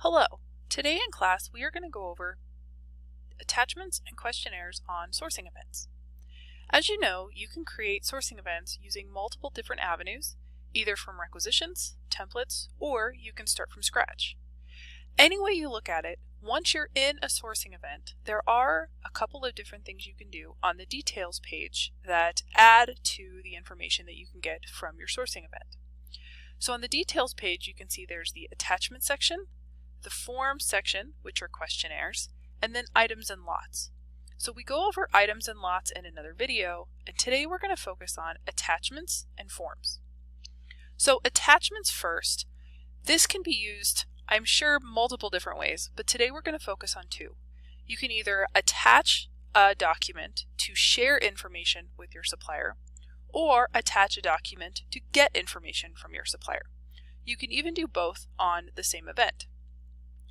Hello. Today in class we are going to go over attachments and questionnaires on sourcing events. As you know, you can create sourcing events using multiple different avenues, either from requisitions, templates, or you can start from scratch. Any way you look at it, once you're in a sourcing event, there are a couple of different things you can do on the details page that add to the information that you can get from your sourcing event. So on the details page, you can see there's the attachment section, the form section, which are questionnaires, and then items and lots. So we go over items and lots in another video, and today we're going to focus on attachments and forms. So attachments first. This can be used, I'm sure, multiple different ways, but today we're going to focus on two. You can either attach a document to share information with your supplier, or attach a document to get information from your supplier. You can even do both on the same event.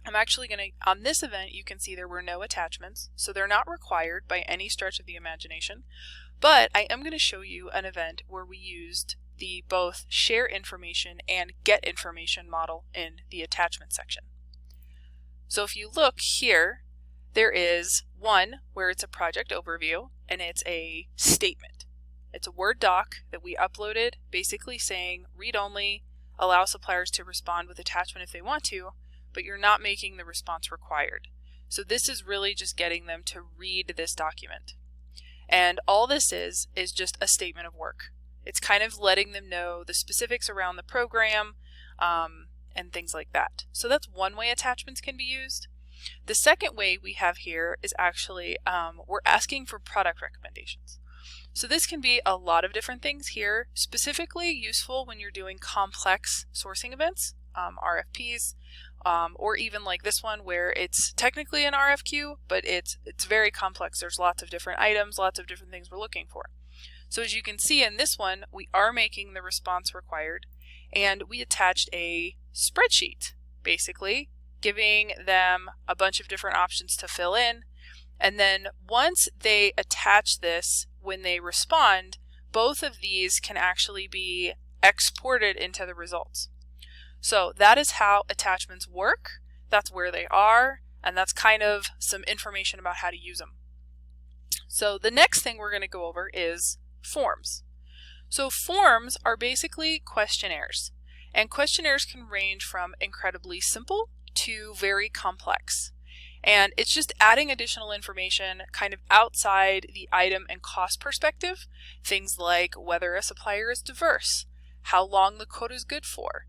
I'm actually going to, on this event, you can see there were no attachments, so they're not required by any stretch of the imagination, but I am going to show you an event where we used the both share information and get information model in the attachment section. So if you look here, there is one where it's a project overview and it's a statement. It's a Word doc that we uploaded basically saying read only, allow suppliers to respond with attachment if they want to, but you're not making the response required. So this is really just getting them to read this document. And all this is just a statement of work. It's kind of letting them know the specifics around the program and things like that. So that's one way attachments can be used. The second way we have here is actually we're asking for product recommendations. So this can be a lot of different things here, specifically useful when you're doing complex sourcing events, RFPs, or even like this one where it's technically an RFQ, but it's very complex. There's lots of different items, lots of different things we're looking for. So as you can see in this one, we are making the response required, and we attached a spreadsheet, basically giving them a bunch of different options to fill in. And then once they attach this, when they respond, both of these can actually be exported into the results. So that is how attachments work. That's where they are, and that's kind of some information about how to use them. So the next thing we're going to go over is forms. So forms are basically questionnaires, and questionnaires can range from incredibly simple to very complex. And it's just adding additional information kind of outside the item and cost perspective. Things like whether a supplier is diverse, how long the quote is good for,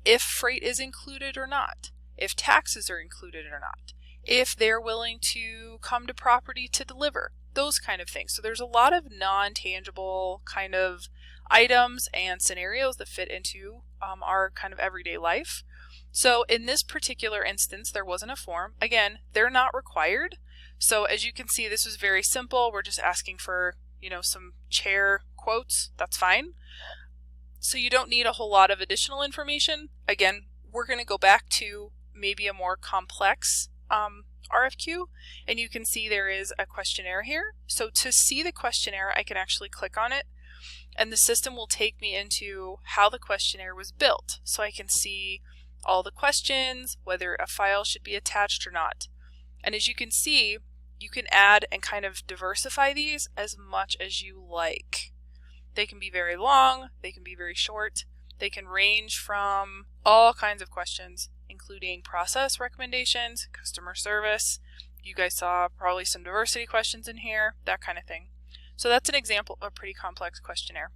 if freight is included or not, if taxes are included or not, if they're willing to come to property to deliver, those kind of things. So there's a lot of non-tangible kind of items and scenarios that fit into our kind of everyday life. So in this particular instance, there wasn't a form. Again, they're not required. So as you can see, this was very simple. We're just asking for, some chair quotes. That's fine. So you don't need a whole lot of additional information. Again, we're going to go back to maybe a more complex RFQ, and you can see there is a questionnaire here. So to see the questionnaire, I can actually click on it, and the system will take me into how the questionnaire was built. So I can see all the questions, whether a file should be attached or not. And as you can see, you can add and kind of diversify these as much as you like. They can be very long, they can be very short, they can range from all kinds of questions, including process recommendations, customer service. You guys saw probably some diversity questions in here, that kind of thing. So that's an example of a pretty complex questionnaire.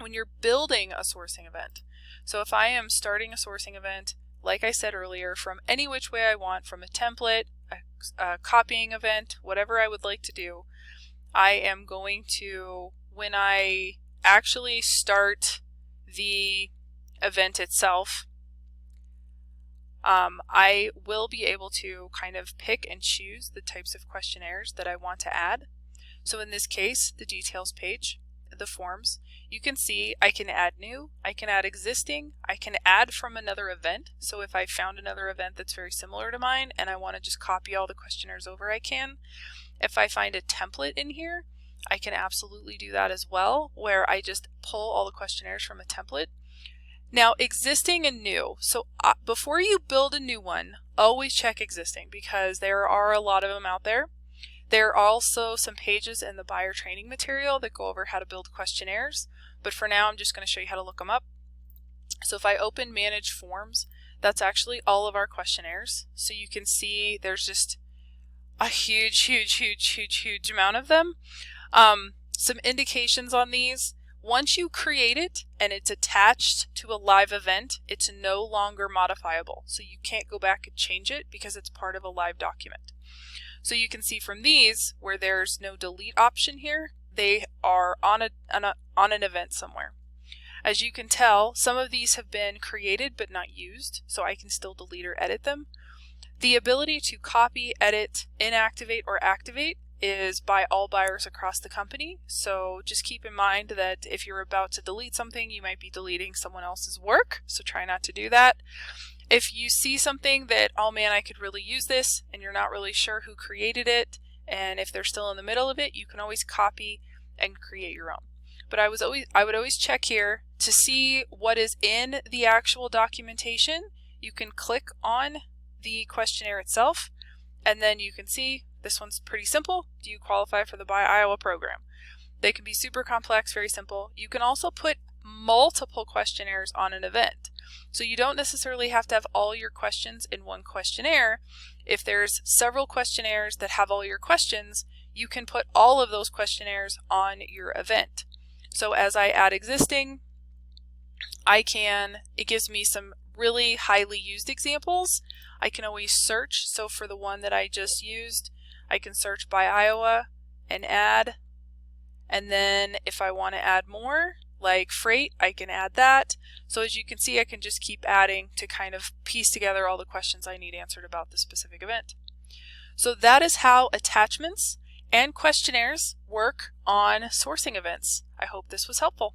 When you're building a sourcing event, so if I am starting a sourcing event, like I said earlier, from any which way I want, from a template, a copying event, whatever I would like to do, I am going to, when I actually start the event itself, I will be able to kind of pick and choose the types of questionnaires that I want to add. So in this case, the details page, the forms, you can see I can add new, I can add existing, I can add from another event. So if I found another event that's very similar to mine and I want to just copy all the questionnaires over, I can. If I find a template in here, I can absolutely do that as well, where I just pull all the questionnaires from a template. Now, existing and new. So before you build a new one, always check existing because there are a lot of them out there. There are also some pages in the buyer training material that go over how to build questionnaires, but for now I'm just going to show you how to look them up. So if I open Manage Forms, that's actually all of our questionnaires. So you can see there's just a huge amount of them. Some indications on these. Once you create it and it's attached to a live event, it's no longer modifiable. So you can't go back and change it because it's part of a live document. So you can see from these where there's no delete option here, they are on an event somewhere. As you can tell, some of these have been created but not used, so I can still delete or edit them. The ability to copy, edit, inactivate, or activate is by all buyers across the company. So just keep in mind that if you're about to delete something, you might be deleting someone else's work. So try not to do that. If you see something that, oh man, I could really use this, and you're not really sure who created it, and if they're still in the middle of it, you can always copy and create your own. But I would always check here to see what is in the actual documentation. You can click on the questionnaire itself, and then you can see this one's pretty simple. Do you qualify for the Buy Iowa program? They can be super complex, very simple. You can also put multiple questionnaires on an event. So you don't necessarily have to have all your questions in one questionnaire. If there's several questionnaires that have all your questions, you can put all of those questionnaires on your event. So as I add existing, it gives me some really highly used examples. I can always search. So for the one that I just used, I can search by Iowa and add. And then if I want to add more, like freight, I can add that. So as you can see, I can just keep adding to kind of piece together all the questions I need answered about this specific event. So that is how attachments and questionnaires work on sourcing events. I hope this was helpful.